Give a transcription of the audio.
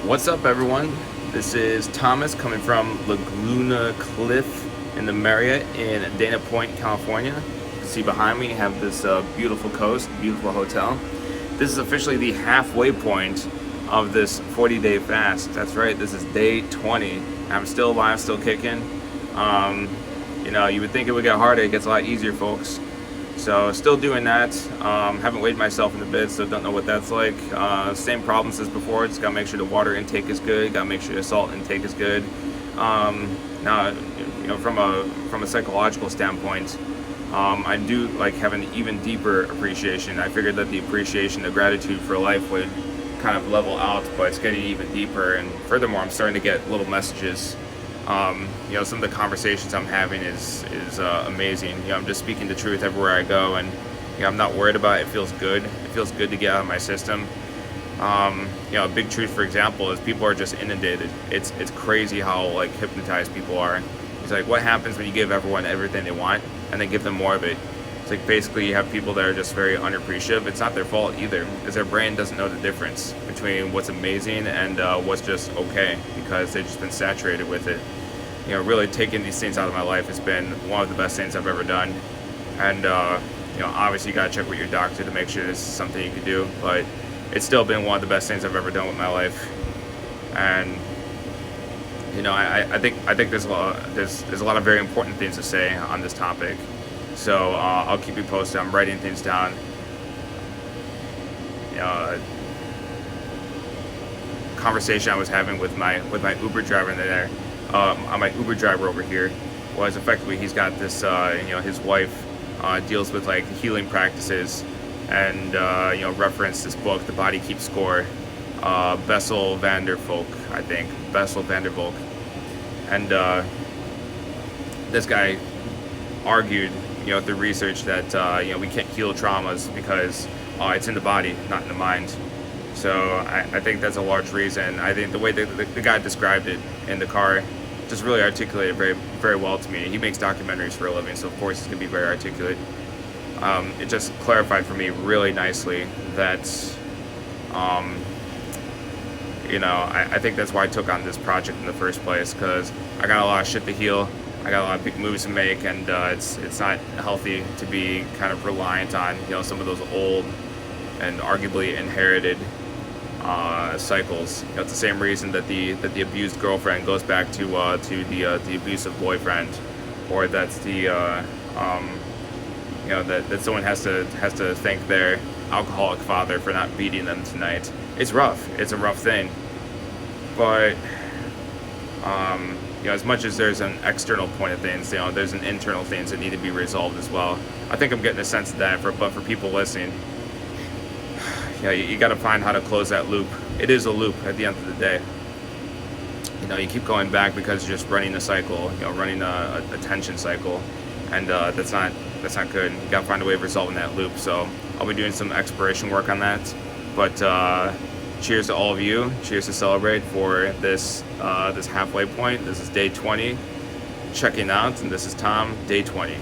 What's up, everyone? This is Thomas coming from Laguna Cliff in the Marriott in Dana Point, California. You can see behind me, I have this beautiful coast, beautiful hotel. This is officially the halfway point of this 40-day fast. That's right, this is day 20. I'm still alive, still kicking. You would think it would get harder. It gets a lot easier, folks. So still doing that. Haven't weighed myself in a bit, so don't know what that's like. Same problems as before. Just gotta make sure the water intake is good. Gotta make sure the salt intake is good. Now, from a psychological standpoint, I do have an even deeper appreciation. I figured that the appreciation, the gratitude for life would kind of level out, but it's getting even deeper. And furthermore, I'm starting to get little messages. Some of the conversations I'm having is amazing. I'm just speaking the truth everywhere I go, and I'm not worried about it. It feels good. It feels good to get out of my system. A big truth, for example, is people are just inundated. It's crazy how hypnotized people are. It's like, what happens when you give everyone everything they want and then give them more of it? It's like basically you have people that are just very unappreciative. It's not their fault either, because their brain doesn't know the difference between what's amazing and what's just okay, because they've just been saturated with it. Really taking these things out of my life has been one of the best things I've ever done. And obviously you gotta check with your doctor to make sure this is something you can do, but it's still been one of the best things I've ever done with my life. And I think there's a lot of very important things to say on this topic. So I'll keep you posted. I'm writing things down. Conversation I was having with my Uber driver there, my Uber driver over here, was effectively he's got this his wife deals with healing practices, and reference this book, The Body Keeps Score, Bessel van der Volk, I think, Bessel van der Volk. And this guy argued through research that we can't heal traumas because it's in the body, not in the mind. So I think that's a large reason. I think the way the guy described it in the car just really articulated very, very well to me. He makes documentaries for a living, so of course he's going to be very articulate. It just clarified for me really nicely that, I think that's why I took on this project in the first place, because I got a lot of shit to heal. I got a lot of big moves to make, and it's not healthy to be kind of reliant on some of those old and arguably inherited cycles. It's the same reason that the abused girlfriend goes back to the abusive boyfriend, or that's that someone has to thank their alcoholic father for not beating them tonight. It's rough. It's a rough thing, but as much as there's an external point of things, there's an internal things that need to be resolved as well. I think I'm getting a sense of that, but for people listening, you got to find how to close that loop. It is a loop at the end of the day. You keep going back because you're just running a cycle, running a tension cycle, and that's not good. You got to find a way of resolving that loop. So I'll be doing some exploration work on that. But cheers to all of you. Cheers to celebrate for this halfway point. This is day 20. Checking out, and this is Tom, day 20.